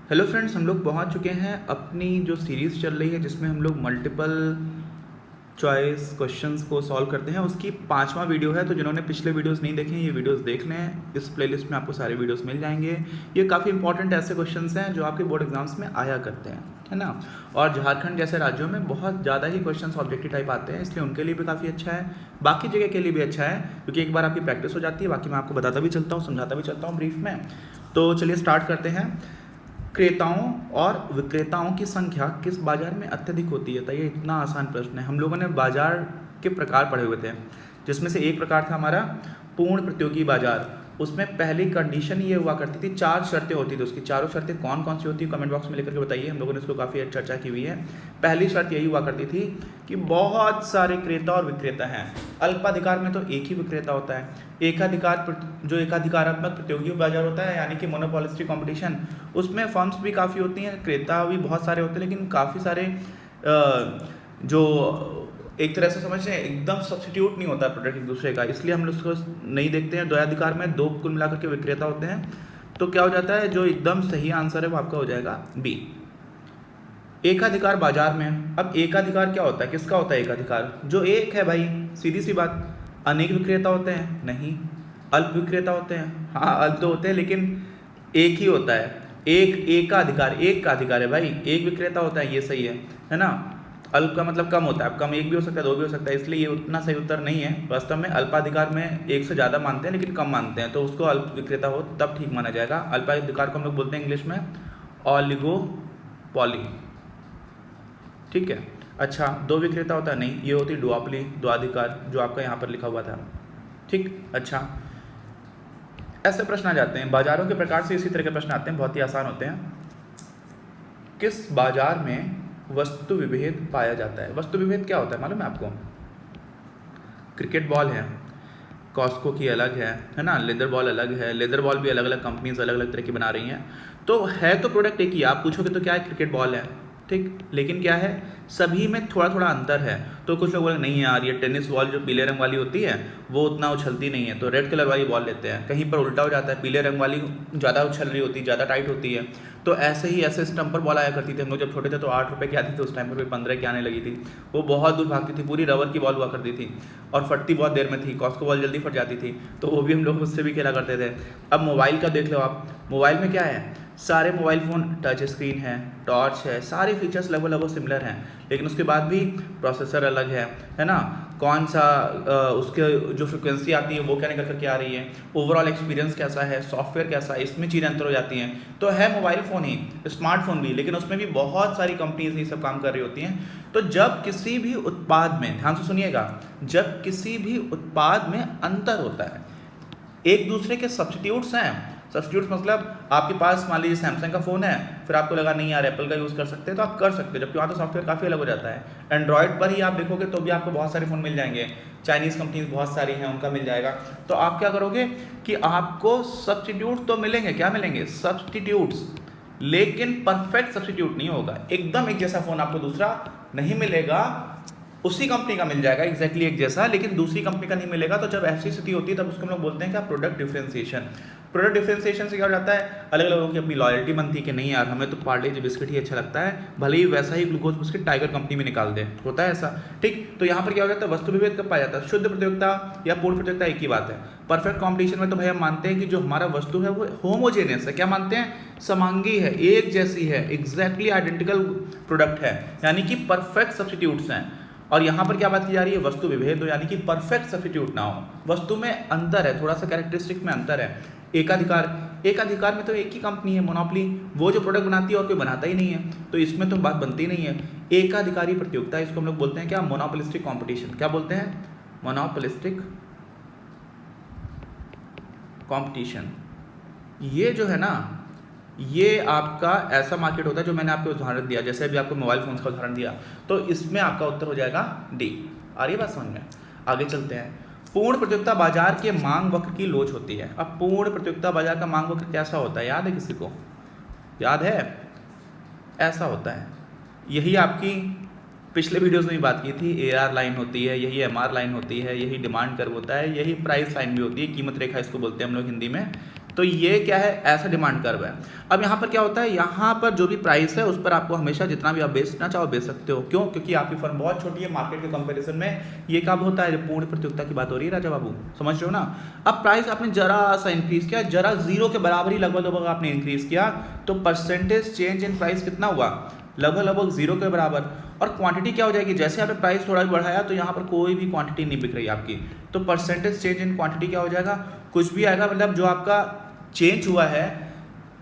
Hello friends, हम लोग पहुंच चुके हैं अपनी जो सीरीज़ चल रही है जिसमें हम लोग मल्टीपल चॉइस क्वेश्चंस को सॉल्व करते हैं, उसकी 5वां वीडियो है। तो जिन्होंने पिछले वीडियोस नहीं देखे हैं, ये वीडियोस देख लें। इस प्लेलिस्ट में आपको सारे वीडियोस मिल जाएंगे। ये काफ़ी इंपॉर्टेंट ऐसे क्वेश्चंस हैं जो आपके बोर्ड एग्जाम्स में आया करते हैं, है ना। और झारखंड जैसे राज्यों में बहुत ज़्यादा ही क्वेश्चन ऑब्जेक्टिव टाइप आते हैं, इसलिए उनके लिए भी काफ़ी अच्छा है, बाकी जगह के लिए भी अच्छा है, क्योंकि एक बार आपकी प्रैक्टिस हो जाती है। बाकी मैं आपको बताता भी चलता हूँ, समझाता भी चलता हूँ ब्रीफ में। तो चलिए स्टार्ट करते हैं। क्रेताओं और विक्रेताओं की संख्या किस बाजार में अत्यधिक होती है? तो ये इतना आसान प्रश्न है। हम लोगों ने बाजार के प्रकार पढ़े हुए थे, जिसमें से एक प्रकार था हमारा पूर्ण प्रतियोगी बाजार। उसमें पहली कंडीशन ये हुआ करती थी, 4 शर्तें होती थी। उसकी चारों शर्तें कौन कौन सी होती है कमेंट बॉक्स में लिख करके बताइए। हम लोगों ने इसको काफ़ी चर्चा की हुई है। पहली शर्त यही हुआ करती थी कि बहुत सारे क्रेता और विक्रेता हैं। अल्पाधिकार में तो एक ही विक्रेता होता है। जो एकाधिकारात्मक प्रतियोगी बाजार होता है, यानी कि मोनोपोलिस्टिक कंपटीशन, उसमें फर्म्स भी काफ़ी होती हैं, क्रेता भी बहुत सारे होते हैं, लेकिन काफ़ी सारे जो एक तरह से समझते हैं एकदम सब्स्टिट्यूट नहीं होता प्रोडक्ट एक दूसरे का, इसलिए हम लोग उसको नहीं देखते हैं। द्वयाधिकार में 2 कुल मिलाकर के विक्रेता होते हैं। तो क्या हो जाता है, जो एकदम सही आंसर है वो आपका हो जाएगा बी। एकाधिकार बाजार में, अब एकाधिकार क्या होता है, किसका होता है एकाधिकार? जो एक है भाई, सीधी सी बात। अनेक विक्रेता होते हैं? नहीं। अल्प विक्रेता होते हैं? हाँ, अल्प तो होते हैं, लेकिन एक ही होता है। एक का अधिकार है भाई, एक विक्रेता होता है, ये सही है ना। अल्प का मतलब कम होता है। अब कम एक भी हो सकता है, 2 भी हो सकता है, इसलिए ये उतना सही उत्तर नहीं है। वास्तव में अल्पाधिकार में एक से ज़्यादा मानते हैं, लेकिन कम मानते हैं, तो उसको अल्प विक्रेता हो तब ठीक माना जाएगा। अल्पाधिकार को हम लोग बोलते हैं इंग्लिश में ऑलिगोपॉली, ठीक है। अच्छा, 2 विक्रेता होता है? नहीं, ये होती डुआपली, द्वाधिकार, जो आपका यहाँ पर लिखा हुआ था, ठीक। अच्छा, ऐसे प्रश्न आ जाते हैं बाजारों के प्रकार से, इसी तरह के प्रश्न आते हैं, बहुत ही आसान होते हैं। किस बाजार में वस्तु विभेद पाया जाता है? वस्तु विभेद क्या होता है मालूम है आपको? क्रिकेट बॉल है, कॉस्को की अलग है ना। लेदर बॉल अलग है। लेदर बॉल भी अलग अलग कंपनीज अलग अलग तरह की बना रही हैं। तो है तो प्रोडक्ट एक ही। आप पूछोगे तो क्या है, क्रिकेट बॉल है, ठीक, लेकिन क्या है, सभी में थोड़ा थोड़ा अंतर है। तो कुछ लोग बोले नहीं यार, ये टेनिस बॉल जो पीले रंग वाली होती है वो उतना उछलती नहीं है, तो रेड कलर वाली बॉल लेते हैं। कहीं पर उल्टा हो जाता है, पीले रंग वाली ज़्यादा उछल रही होती है, ज़्यादा टाइट होती है। तो ऐसे ही ऐसे स्टम्पर बॉल आया करती थी। हम लोग जब छोटे थे तो 8 रुपये की आती थी, उस टाइम पर भी 15 की आने लगी थी। वो बहुत दूर भागती थी, पूरी रबर की बॉल हुआ करती थी और फटती बहुत देर में थी। कॉस्को बॉल जल्दी फट जाती थी, तो वो भी हम लोग उससे भी खेला करते थे। अब मोबाइल का देख लो आप, मोबाइल में क्या है, सारे मोबाइल फ़ोन टच स्क्रीन है, टॉर्च है, सारे फीचर्स लगभग लगभग सिमिलर हैं, लेकिन उसके बाद भी प्रोसेसर अलग है ना। कौन सा उसके जो फ्रिक्वेंसी आती है वो क्या निकल करके आ रही है, ओवरऑल एक्सपीरियंस कैसा है, सॉफ्टवेयर कैसा है, इसमें चीज़ें अंतर हो जाती हैं। तो है मोबाइल फ़ोन ही, स्मार्टफोन भी, लेकिन उसमें भी बहुत सारी कंपनीज ये सब काम कर रही होती हैं। तो जब किसी भी उत्पाद में, ध्यान से सुनिएगा, जब किसी भी उत्पाद में अंतर होता है, एक दूसरे के सब्स्टिट्यूट्स हैं। सब्स्टिट्यूट्स मतलब आपके पास मान लीजिए सैमसंग का फ़ोन है, फिर आपको लगा नहीं यार एप्पल का यूज़ कर सकते हैं, तो आप कर सकते हैं, जबकि वहाँ तो सॉफ्टवेयर काफ़ी अलग हो जाता है। एंड्रॉयड पर ही आप देखोगे तो भी आपको बहुत सारे फ़ोन मिल जाएंगे, चाइनीज़ कंपनीज बहुत सारी हैं, उनका मिल जाएगा। तो आप क्या करोगे कि आपको सब्स्टिट्यूट तो मिलेंगे, क्या मिलेंगे, सब्स्टिट्यूट्स, लेकिन परफेक्ट सब्स्टिट्यूट नहीं होगा। एकदम एक जैसा फ़ोन आपको दूसरा नहीं मिलेगा, उसी कंपनी का मिल जाएगा एग्जैक्टली एक जैसा, लेकिन दूसरी कंपनी का नहीं मिलेगा। तो जब ऐसी स्थिति होती है तब उसको हम लोग बोलते हैं क्या, प्रोडक्ट डिफरेंशिएशन। प्रोडक्ट डिफरेंशिएशन से क्या हो जाता है, अलग अलग लोगों की अपनी लॉयल्टी बनती है कि नहीं यार हमें तो पार्ले जी बिस्किट ही अच्छा लगता है, भले ही वैसा ही ग्लूकोज बिस्किट टाइगर कंपनी में निकाल दे, होता है ऐसा, ठीक। तो यहाँ पर क्या हो जाता है, वस्तु विभेद कब पाया जाता है? शुद्ध प्रतियोगिता या पूर्ण प्रतियोगिता एक ही बात है। परफेक्ट कॉम्पिटिशन में तो भाई हम मानते हैं कि जो हमारा वस्तु है वो होमोजेनियस है, क्या मानते हैं, समांगी है, एक जैसी है, एग्जैक्टली आइडेंटिकल प्रोडक्ट है, यानी कि परफेक्ट सब्स्टिट्यूट्स हैं। और यहाँ पर क्या बात की जा रही है, वस्तु विभेद हो, यानी कि परफेक्ट सब्स्टिट्यूट ना हो, वस्तु में अंतर है, थोड़ा सा कैरेक्टरिस्टिक में अंतर है। एकाधिकार में तो एक ही कंपनी है, मोनोपोली, वो जो प्रोडक्ट बनाती है और कोई बनाता ही नहीं है, तो इसमें तो बात बनती नहीं है। एकाधिकारी प्रतियोगिता, इसको हम लोग बोलते हैं क्या, मोनोपोलिस्टिक कॉम्पिटिशन। क्या बोलते हैं, मोनोपोलिस्टिक कॉम्पिटिशन। ये जो है ना, ये आपका ऐसा मार्केट होता है, जो मैंने आपको उदाहरण दिया, जैसे अभी आपको मोबाइल फोन्स का उदाहरण दिया, तो इसमें आपका उत्तर हो जाएगा डी। आ रही बात समझ में? आगे चलते हैं। पूर्ण प्रतियोगिता बाजार के मांग वक्र की लोच होती है। अब पूर्ण प्रतियोगिता बाजार का मांग वक्र कैसा होता है, याद है किसी को, याद है? ऐसा होता है, यही आपकी पिछले वीडियोस में भी बात की थी, AR लाइन होती है, यही MR लाइन होती है, यही डिमांड कर्व होता है, यही प्राइस लाइन भी होती है, कीमत रेखा इसको बोलते हैं हम लोग हिंदी में। तो ये क्या है, ऐसा डिमांड कर्व है। अब यहाँ पर क्या होता है, यहाँ पर जो भी प्राइस है उस पर आपको हमेशा जितना भी आप बेचना चाहो बेच सकते हो। क्यों? क्योंकि आपकी फर्म बहुत छोटी है मार्केट के कंपैरिजन में। ये कब होता है, जब पूर्ण प्रतियोगिता की बात हो रही है राजा बाबू, समझ रहे हो ना। अब प्राइस आपने जरा सा इंक्रीज किया, जरा जीरो के बराबर ही लगभग आपने इंक्रीज किया, तो परसेंटेज चेंज इन प्राइस कितना हुआ, लगभग जीरो के बराबर। और क्वांटिटी क्या हो जाएगी, जैसे आपने प्राइस थोड़ा भी बढ़ाया तो यहाँ पर कोई भी क्वांटिटी नहीं बिक रही आपकी, तो परसेंटेज चेंज इन क्वांटिटी क्या हो जाएगा, कुछ भी आएगा, मतलब जो आपका चेंज हुआ है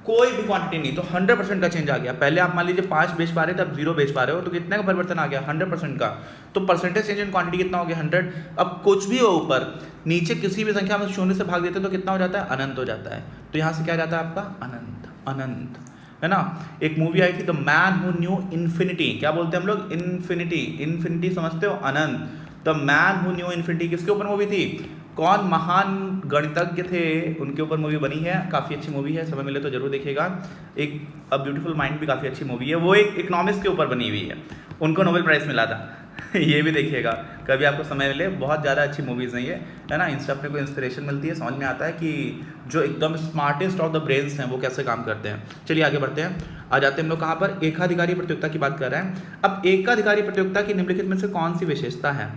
कोई भी क्वांटिटी नहीं, तो 100% का चेंज आ गया। पहले आप मान लीजिए 5 बेच पा रहे थे, अब 0 बेच पा रहे हो, तो कितने का परिवर्तन आ गया, 100% का। तो परसेंटेज चेंज इन क्वांटिटी कितना हो गया, 100। अब कुछ भी हो ऊपर नीचे किसी भी संख्या में शून्य से भाग देते तो कितना हो जाता है, अनंत हो जाता है। तो यहाँ से क्या जाता है आपका, अनंत, अनंत, है ना। एक मूवी आई थी the man who knew infinity, क्या बोलते हैं हम लोग, इन्फिनिटी, इन्फिनिटी समझते हो, अनंत। The man who knew infinity किसके ऊपर मूवी थी, कौन महान गणितज्ञ थे, उनके ऊपर मूवी बनी है, काफ़ी अच्छी मूवी है, समय मिले तो जरूर देखिएगा। एक अ ब्यूटीफुल माइंड भी काफ़ी अच्छी मूवी है, वो एक इकोनॉमिक्स के ऊपर बनी हुई है, उनको नोबेल प्राइज़ मिला था ये भी देखिएगा कभी आपको समय मिले, बहुत ज़्यादा अच्छी मूवीज़ हैं ये, है ना। इनसे अपने को इंस्पिरेशन मिलती है, समझ में आता है कि जो एकदम स्मार्टेस्ट ऑफ द ब्रेन्स हैं वो कैसे काम करते हैं। चलिए आगे बढ़ते हैं, आ जाते हैं हम लोग कहाँ पर, एकाधिकारी प्रतियोगिता की बात कर रहे हैं। अब एकाधिकारी प्रतियोगिता की निम्नलिखित में से कौन सी विशेषता है,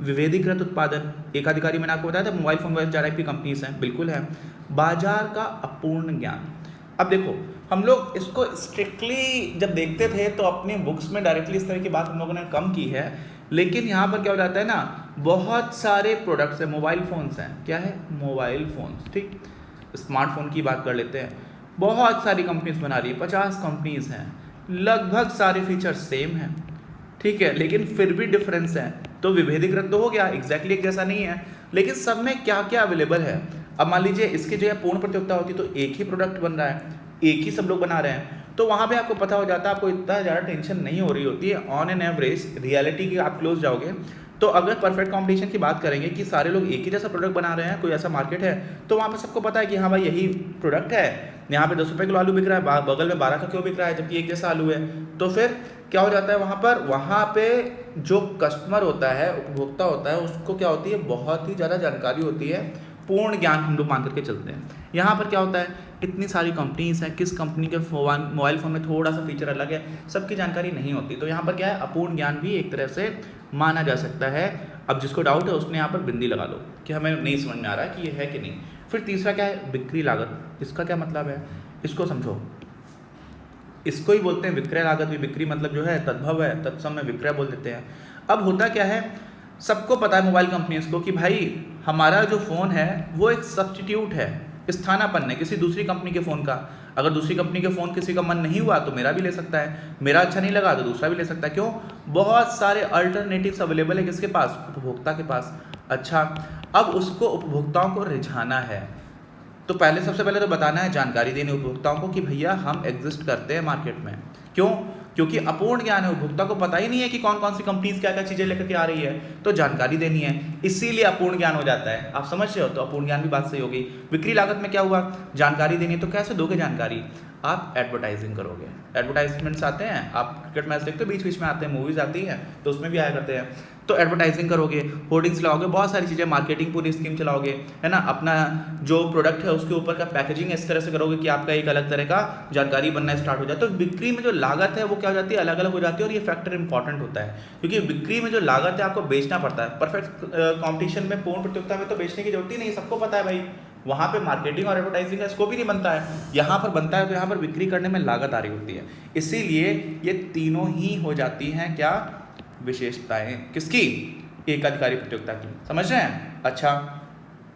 विभेदीकृत उत्पादन, एकाधिकारी मैंने आपको बताया था मोबाइल फोन टाइप की कंपनीज हैं, बिल्कुल है। बाजार का अपूर्ण ज्ञान, अब देखो हम लोग इसको स्ट्रिक्टली जब देखते थे तो अपनी बुक्स में डायरेक्टली इस तरह की बात हम लोगों ने कम की है, लेकिन यहाँ पर क्या हो जाता है ना, बहुत सारे प्रोडक्ट्स हैं, मोबाइल फ़ोन्स हैं, क्या है, मोबाइल फ़ोन्स, ठीक। स्मार्टफोन की बात कर लेते हैं, बहुत सारी कंपनीज बना रही है, 50 कंपनीज हैं, लगभग सारे फीचर्स सेम हैं, ठीक है, लेकिन फिर भी डिफरेंस है। तो विभेदीकृत तो हो गया, एग्जैक्टली एक जैसा नहीं है, लेकिन सब में क्या क्या अवेलेबल है। अब मान लीजिए इसकी जो है पूर्ण प्रतियोगिता होती तो एक ही प्रोडक्ट बन रहा है, एक ही सब लोग बना रहे हैं, तो वहाँ पे आपको पता हो जाता है, आपको इतना ज़्यादा टेंशन नहीं हो रही होती है। ऑन एन एवरेज रियलिटी की आप क्लोज जाओगे तो अगर परफेक्ट कॉम्पिटिशन की बात करेंगे कि सारे लोग एक ही जैसा प्रोडक्ट बना रहे हैं, कोई ऐसा मार्केट है, तो वहाँ पे सबको पता है कि हाँ भाई यही प्रोडक्ट है, यहाँ पे 10 रुपये किलो आलू बिक रहा है, बगल में 12 का क्यों बिक रहा है, जबकि एक जैसा आलू है। तो फिर क्या हो जाता है वहाँ पे जो कस्टमर होता है, उपभोक्ता होता है, उसको क्या होती है, बहुत ही ज़्यादा जानकारी होती है, पूर्ण ज्ञान हम लोग मान करके चलते हैं। यहाँ पर क्या होता है, इतनी सारी कंपनीज हैं, किस कंपनी के मोबाइल फ़ोन में थोड़ा सा फीचर अलग है, सबकी जानकारी नहीं होती, तो यहाँ पर क्या है, अपूर्ण ज्ञान भी एक तरह से माना जा सकता है। अब जिसको डाउट है उसने यहाँ पर बिंदी लगा लो कि हमें नहीं समझ में आ रहा है कि ये है कि नहीं। फिर तीसरा क्या है, बिक्री लागत, इसका क्या मतलब है, इसको समझो, इसको ही बोलते हैं विक्रय लागत भी, बिक्री मतलब जो है तद्भव है, तत्सम में विक्रय बोल देते हैं। अब होता क्या है, सबको पता है मोबाइल कंपनीज को कि भाई हमारा जो फ़ोन है वो एक सब्स्टिट्यूट है, स्थानापन्न है किसी दूसरी कंपनी के फ़ोन का। अगर दूसरी कंपनी के फ़ोन किसी का मन नहीं हुआ तो मेरा भी ले सकता है, मेरा अच्छा नहीं लगा तो दूसरा भी ले सकता है। क्यों, बहुत सारे अल्टरनेटिव्स अवेलेबल है किसके पास, उपभोक्ता के पास। अच्छा, अब उसको उपभोक्ताओं को रिझाना है तो पहले सबसे पहले तो बताना है, जानकारी देनी उपभोक्ताओं को कि भैया हम एग्जिस्ट करते हैं मार्केट में। क्यों, क्योंकि अपूर्ण ज्ञान है, उपभोक्ता को पता ही नहीं है कि कौन कौन सी कंपनीज क्या क्या चीज़ें लेकर के आ रही है, तो जानकारी देनी है, इसीलिए अपूर्ण ज्ञान हो जाता है। आप समझ रहे हो, तो अपूर्ण ज्ञान भी बात सही होगी। बिक्री लागत में क्या हुआ, जानकारी देनी है, तो कैसे दोगे जानकारी, आप एडवर्टाइजिंग करोगे। एडवर्टाइजमेंट्स आते हैं, आप क्रिकेट मैच देखते हो बीच बीच में आते हैं, मूवीज़ आती हैं तो उसमें भी आया करते हैं, तो एडवर्टाइजिंग करोगे, होर्डिंग्स लगाओगे, बहुत सारी चीज़ें, मार्केटिंग पूरी स्कीम चलाओगे, है ना। अपना जो प्रोडक्ट है उसके ऊपर का पैकेजिंग इस तरह से करोगे कि आपका एक अलग तरह का जानकारी बनना स्टार्ट हो जाए। तो बिक्री में जो लागत है वो क्या हो जाती है, अलग अलग हो जाती है, और ये फैक्टर इंपॉर्टेंट होता है क्योंकि बिक्री में जो लागत है आपको बेचना पड़ता है। परफेक्ट कॉम्पिटिशन में, पूर्ण प्रतियोगिता में तो बेचने की जरूरत ही नहीं, सबको पता है भाई वहाँ पे मार्केटिंग और एडवर्टाइजिंग का स्कोप ही नहीं बनता है, यहाँ पर बनता है, तो यहाँ पर बिक्री करने में लागत आ रही होती है। इसीलिए ये तीनों ही हो जाती हैं क्या, विशेषताएं, किसकी, एकाधिकारी प्रतियोगिता की, समझ रहे हैं। अच्छा,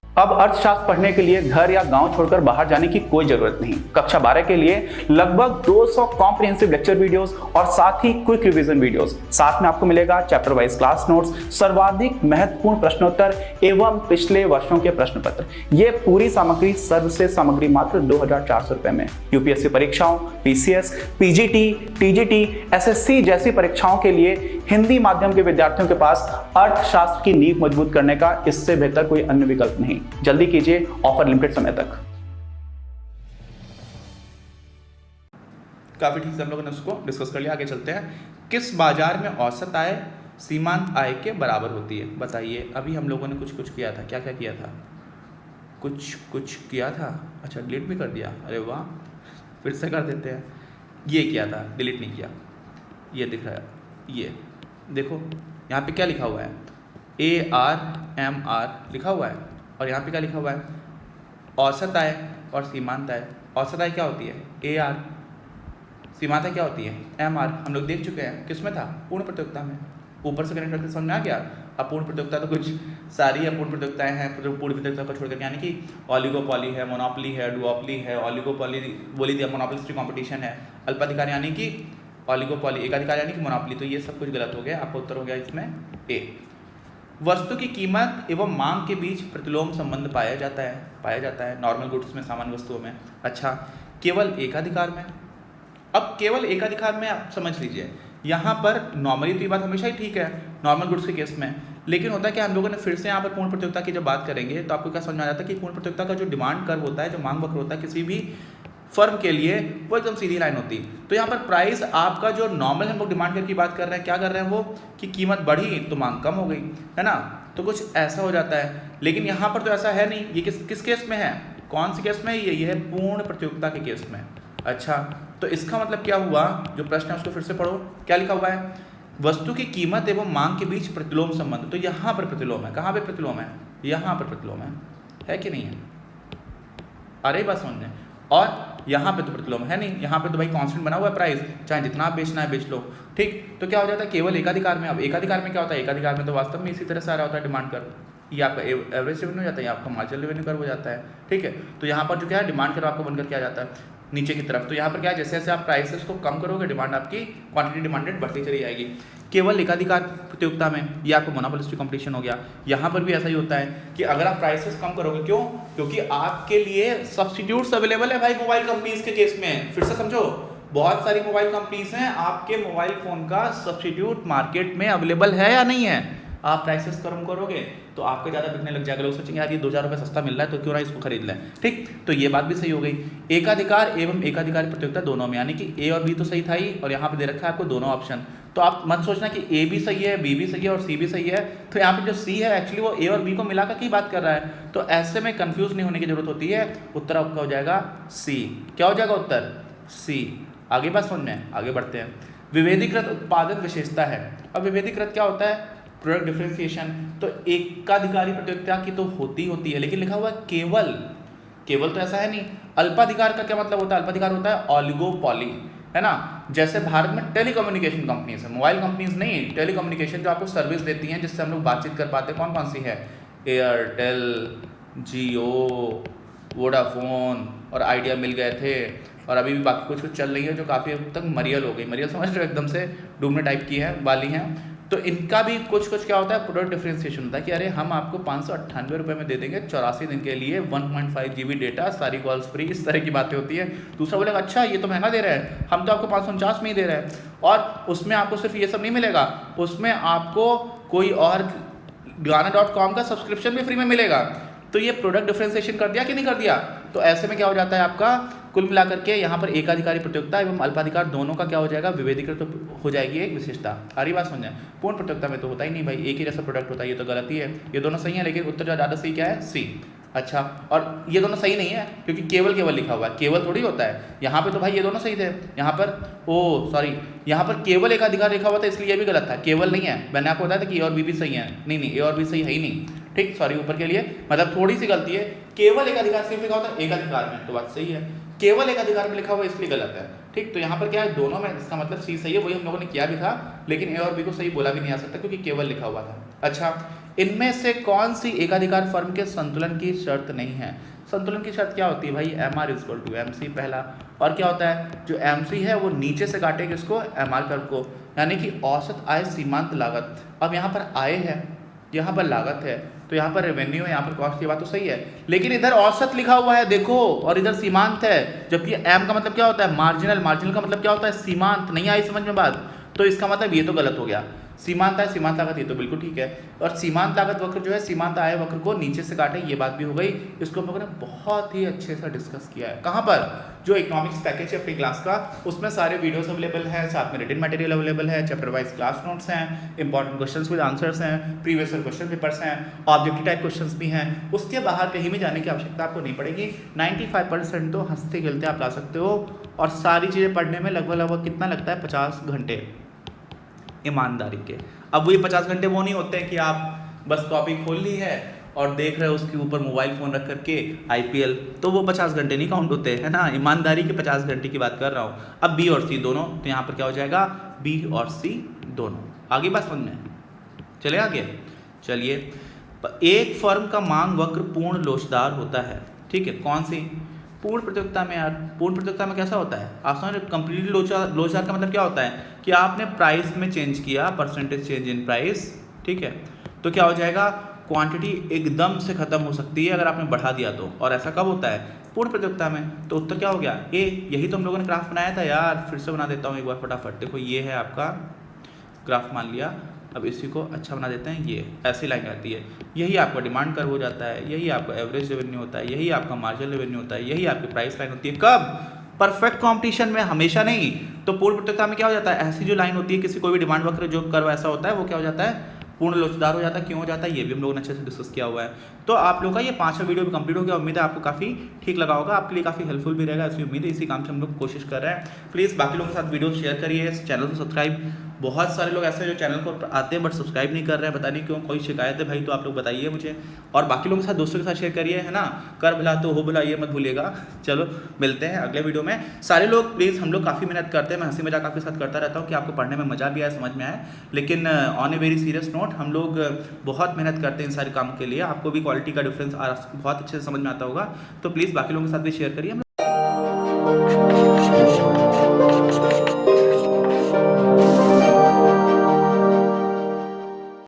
अब अर्थशास्त्र पढ़ने के लिए घर या गांव छोड़कर बाहर जाने की कोई जरूरत नहीं। कक्षा 12 के लिए लगभग 200 कॉम्प्रिहेंसिव लेक्चर वीडियोस और साथ ही क्विक रिवीजन वीडियोस, साथ में आपको मिलेगा चैप्टर वाइज क्लास नोट्स, सर्वाधिक महत्वपूर्ण प्रश्नोत्तर एवं पिछले वर्षों के प्रश्न पत्र। ये पूरी सामग्री सर्वश्रेष्ठ सामग्री मात्र 2400 रुपए में। यूपीएससी परीक्षाओं, पीसीएस, पीजीटी, टीजीटी, एसएससी जैसी परीक्षाओं के लिए हिंदी माध्यम के विद्यार्थियों के पास अर्थशास्त्र की नींव मजबूत करने का इससे बेहतर कोई अन्य विकल्प नहीं। जल्दी कीजिए, ऑफर लिमिटेड समय तक। काफी ठीक से हम लोगों ने उसको डिस्कस कर लिया, आगे चलते हैं। किस बाजार में औसत आय सीमांत आय के बराबर होती है, बताइए। अभी हम लोगों ने कुछ किया था, क्या क्या किया था, कुछ किया था, अच्छा डिलीट भी कर दिया, अरे वाह, फिर से कर देते हैं। ये किया था, डिलीट नहीं किया, ये दिख रहा है, ये देखो यहाँ पे क्या लिखा हुआ है, ARMR लिखा हुआ है, और यहाँ पे क्या लिखा हुआ है, औसत आय और सीमांत आय। औसत आय क्या होती है, AR, सीमांत आय क्या होती है, MR। हम लोग देख चुके हैं, किस में था, पूर्ण प्रतियोगिता में। ऊपर से कनेक्ट करके समझ में आ गया। अब पूर्ण प्रतियोगिता तो कुछ सारी अपूर्ण प्रतियोगिताएं हैं, पूर्ण प्रतियोगिता को छोड़कर, यानी कि ऑलिगोपॉली है, मोनोपोली है, डुओपली है, ऑलिगोपॉली बोली दिया, मोनोपोलिस्टिक कंपटीशन है, अल्पाधिकार यानी कि ऑलिगोपॉली, एकाधिकार यानी कि मोनोपोली। तो ये सब कुछ गलत हो गया, आपका उत्तर हो गया इसमें ए। वस्तु की कीमत एवं मांग के बीच प्रतिलोम संबंध पाया जाता है नॉर्मल गुड्स में, सामान्य वस्तुओं में। अच्छा, केवल एकाधिकार में। अब केवल एकाधिकार में आप समझ लीजिए, यहाँ पर नॉर्मली तो ये बात हमेशा ही ठीक है नॉर्मल गुड्स के केस में, लेकिन होता है कि हम लोगों ने फिर से यहाँ पर पूर्ण प्रतियोगिता की जब बात करेंगे तो आपको क्या समझ में आ जाता है कि पूर्ण प्रतियोगिता का जो डिमांड कर्व होता है, जो मांग वक्र होता है किसी भी फर्म के लिए, वो एकदम सीधी लाइन होती है। तो यहाँ पर प्राइस आपका जो नॉर्मल हम लोग डिमांड कर्व की बात कर रहे हैं, क्या कर रहे हैं वो, कि कीमत बढ़ी तो मांग कम हो गई, है ना, तो कुछ ऐसा हो जाता है। लेकिन यहाँ पर तो ऐसा है नहीं। ये किस केस में है, कौन सी केस में, ये है पूर्ण प्रतियोगिता के केस में। अच्छा, तो इसका मतलब क्या हुआ, जो प्रश्न है उसको फिर से पढ़ो, क्या लिखा हुआ है, वस्तु की कीमत एवं मांग के बीच प्रतिलोम संबंध। तो यहाँ पर प्रतिलोम है, कहाँ पे प्रतिलोम है, यहाँ पर प्रतिलोम है कि नहीं है, अरे बस समझने। और यहाँ पे तो प्रतिलोम है नहीं, यहाँ पे तो भाई कांस्टेंट बना हुआ है प्राइस, चाहे जितना आप बेचना है बेच लो, ठीक। तो क्या हो जाता है केवल एकाधिकार में। अब एकाधिकार में क्या होता है, एकाधिकार में तो वास्तव में इसी तरह से आ रहा होता है डिमांड कर्व, ये आपका एवरेज रेवेन्यू हो जाता है, ये आपका मार्जिनल रेवेन्यू कर्व हो जाता है, ठीक है। तो यहाँ पर जो क्या है, डिमांड कर्व आपको बनकर क्या जाता है नीचे की तरफ। तो यहाँ पर क्या है, जैसे जैसे आप प्राइसेस को कम करोगे, डिमांड आपकी क्वांटिटी डिमांडेड बढ़ती चली जाएगी। केवल एकाधिकार प्रतियोगिता में ये आपको मोनोपोलिस्टिक कंपटीशन हो गया। यहाँ पर भी ऐसा ही होता है कि अगर आप प्राइसेस कम करोगे, क्यों, क्योंकि आपके लिए सब्स्टिट्यूट्स अवेलेबल है भाई मोबाइल कंपनीज के केस में। फिर से समझो, बहुत सारी मोबाइल कंपनीज हैं, आपके मोबाइल फोन का सब्स्टिट्यूट मार्केट में अवेलेबल है या नहीं है। आप प्राइसेस कम करोगे तो आपको ज़्यादा बिकने लग जाएगा, लोग सोचेंगे यार ये 2000 रुपये सस्ता मिल रहा है तो क्यों ना इसको खरीद लें, ठीक। तो ये बात भी सही हो गई। एकाधिकार एवं एकाधिकार प्रतियोगिता दोनों में, यानी कि ए और बी तो सही था ही, और यहाँ पे दे रखा है आपको दोनों ऑप्शन। तो आप मत सोचना कि ए भी सही है, बी भी सही है और सी भी सही है। तो यहाँ पे जो सी है एक्चुअली वो ए और बी को मिलाकर की बात कर रहा है। तो ऐसे में कंफ्यूज नहीं होने की जरूरत होती है, उत्तर आपका हो जाएगा सी। क्या हो जाएगा उत्तर, सी। आगे बात समझ में, आगे बढ़ते हैं। विभेदीकृत उत्पादन विशेषता है। अब विभेदीकृत क्या होता है, प्रोडक्ट डिफरेंशिएशन। तो एकाधिकारी प्रतियोगिता की तो होती है, लेकिन लिखा हुआ केवल तो ऐसा है नहीं। अल्पाधिकार का क्या मतलब होता है, अल्पाधिकार होता है ऑलिगोपॉली, है ना। जैसे भारत में टेलीकम्युनिकेशन कंपनीज है, मोबाइल कंपनीज नहीं, टेलीकम्युनिकेशन जो आपको सर्विस देती हैं जिससे हम लोग बातचीत कर पाते हैं, कौन कौन सी है, एयरटेल, जियो, वोडाफोन और आइडिया मिल गए थे, और अभी भी बाकी कुछ चल रही है जो काफ़ी हद तक मरियल हो गई। मरियल समझ रहे हो, एकदम से डूबने टाइप की है वाली हैं। तो इनका भी कुछ क्या होता है, प्रोडक्ट डिफरेंशिएशन होता है कि अरे हम आपको 598 रुपये में दे देंगे 84 दिन के लिए 1.5 GB डेटा, सारी कॉल्स फ्री, इस तरह की बातें होती है। दूसरा बोलेगा अच्छा ये तो महंगा दे रहा है, हम तो आपको 549 में ही दे रहे हैं, और उसमें आपको सिर्फ ये सब नहीं मिलेगा, उसमें आपको कोई और गाना.com का सब्सक्रिप्शन भी फ्री में मिलेगा। तो ये प्रोडक्ट डिफरेंशिएशन कर दिया कि नहीं कर दिया। तो ऐसे में क्या हो जाता है आपका, कुल मिलाकर के यहाँ पर एकाधिकारी प्रतियोगिता एवं अल्पाधिकार दोनों का क्या हो जाएगा, विभेदीकृत तो हो जाएगी एक विशेषता। सारी बात समझें, पूर्ण प्रतियोगिता में तो होता ही नहीं भाई, एक ही जैसा प्रोडक्ट होता है, ये तो गलत ही है। ये दोनों सही है, लेकिन उत्तर ज़्यादा सही क्या है, सी। अच्छा, और ये दोनों सही नहीं है क्योंकि केवल लिखा हुआ है, केवल थोड़ी होता है। यहाँ पे तो भाई ये दोनों सही थे, यहाँ पर यहाँ पर केवल एकाधिकार लिखा हुआ था, इसलिए ये भी गलत था, केवल नहीं है। मैंने आपको बताया था कि ए और बी भी सही है, नहीं ए और बी सही है ही नहीं, ठीक, सॉरी ऊपर के लिए, मतलब थोड़ी सी गलती है। केवल एकाधिकार सिर्फ लिखा होता है एकाधिकार में, तो बात सही है, केवल एकाधिकार में लिखा हुआ इसलिए गलत है, ठीक। तो यहाँ पर क्या है, दोनों में, इसका मतलब सी सही है, वही हम लोगों ने किया भी था, लेकिन ए और बी को सही बोला भी नहीं आ सकता क्योंकि केवल लिखा हुआ था। अच्छा, इनमें से कौन सी एकाधिकार फर्म के संतुलन की शर्त नहीं है। संतुलन की शर्त क्या होती है भाई, MR = MC पहला, और क्या होता है, जो MC है वो नीचे से काटे किसको, MR कर्व को, यानी कि औसत आय सीमांत लागत। अब यहाँ पर आय है, यहाँ पर लागत है, तो यहाँ पर रेवेन्यू है, यहाँ पर कॉस्ट, की बात तो सही है, लेकिन इधर औसत लिखा हुआ है देखो, और इधर सीमांत है, जबकि M का मतलब क्या होता है, मार्जिनल, मार्जिनल का मतलब क्या होता है, सीमांत। नहीं आई समझ में बात, तो इसका मतलब ये तो गलत हो गया। सीमांत आय सीमांत लागत ये तो बिल्कुल ठीक है। और सीमांत लागत वक्र जो है सीमांत आय वक्र को नीचे से काटे, ये बात भी हो गई। इसको हम लोगों ने बहुत ही अच्छे से डिस्कस किया है। कहाँ पर? जो इकोनॉमिक्स पैकेज है अपनी क्लास का, उसमें सारे वीडियोस अवेलेबल हैं, साथ में रिटन मटेरियल अवेलेबल है, चैप्टर वाइज क्लास नोट्स हैं, इंपॉर्टेंट क्वेश्चंस विद आंसर्स हैं, प्रीवियस ईयर क्वेश्चन पेपर्स हैं, ऑब्जेक्टिव टाइप क्वेश्चंस भी हैं। उसके बाहर कहीं भी जाने की आवश्यकता आपको नहीं पड़ेगी। 95% तो हंसते खेलते आप ला सकते हो। और सारी चीज़ें पढ़ने में लगभग लगभग कितना लगता है? 50 घंटे ईमानदारी के। अब वो ये 50 घंटे वो नहीं होते हैं कि आप बस कॉपी खोल ली है और देख रहे हो उसके ऊपर मोबाइल फ़ोन रख करके IPL, तो वो 50 घंटे नहीं काउंट होते है ना। ईमानदारी के 50 घंटे की बात कर रहा हूँ। अब B और C दोनों, तो यहाँ पर क्या हो जाएगा? B और C दोनों। आगे बात समझ में? चले आगे। चलिए, एक फर्म का मांग वक्र पूर्ण लोचदार होता है, ठीक है। कौन सी? पूर्ण प्रतियोगिता में यार। पूर्ण प्रतियोगिता में कैसा होता है? आप समझ, कंप्लीटली लोचदार का मतलब क्या होता है कि आपने प्राइस में चेंज किया, परसेंटेज चेंज इन प्राइस, ठीक है, तो क्या हो जाएगा? क्वांटिटी एकदम से खत्म हो सकती है अगर आपने बढ़ा दिया तो। और ऐसा कब होता है? पूर्ण प्रतियोगिता में। तो उत्तर क्या हो गया? ए। यही तो हम लोगों ने ग्राफ बनाया था यार, फिर से बना देता हूँ एक बार फटाफट। देखो ये है आपका ग्राफ, मान लिया। अब इसी को अच्छा बना देते हैं, ये ऐसी लाइन आती है। यही आपका डिमांड कर्व हो जाता है, यही आपका एवरेज रेवेन्यू होता है, यही आपका मार्जिनल रेवेन्यू होता है, यही आपकी प्राइस लाइन होती है। कब? परफेक्ट कंपटीशन में, हमेशा नहीं। तो पूर्ण प्रतियोगिता में क्या हो जाता है? ऐसी जो लाइन होती है किसी कोई भी डिमांड वक्र जो कर्व ऐसा होता है, वो क्या हो जाता है? पूर्ण लोचदार हो जाता है। क्यों हो जाता है? ये भी हम लोगों ने अच्छे से डिस्कस किया हुआ है। तो आप लोगों का ये 5वां वीडियो भी कंप्लीट हो गया। उम्मीद है आपको काफ़ी ठीक लगा होगा, आपके लिए काफ़ी हेल्पफुल भी रहेगा, ऐसी उम्मीद है। इसी काम से हम लोग कोशिश कर रहे हैं। प्लीज़ बाकी लोगों के साथ वीडियो शेयर करिए, चैनल को सब्सक्राइब। बहुत सारे लोग ऐसे हैं जो चैनल को आते हैं बट सब्सक्राइब नहीं कर रहे हैं, पता नहीं क्यों। कोई शिकायत है भाई तो आप लोग बताइए मुझे। और बाकी लोगों के साथ, दोस्तों के साथ शेयर करिए, है ना। कर भला तो हो भला, ये मत भूलिएगा। चलो मिलते हैं अगले वीडियो में। सारे लोग प्लीज़, हम लोग काफ़ी मेहनत करते हैं, मैं हंसी मजाक आपके साथ करता रहता हूँ कि आपको पढ़ने में मज़ा भी आए, समझ में आए। लेकिन on a very serious note, हम लोग बहुत मेहनत करते हैं इन सारे काम के लिए। आपको भी क्वालिटी का डिफरेंस बहुत अच्छे से समझ में आता होगा। तो प्लीज़ बाकी लोगों के साथ भी शेयर करिए।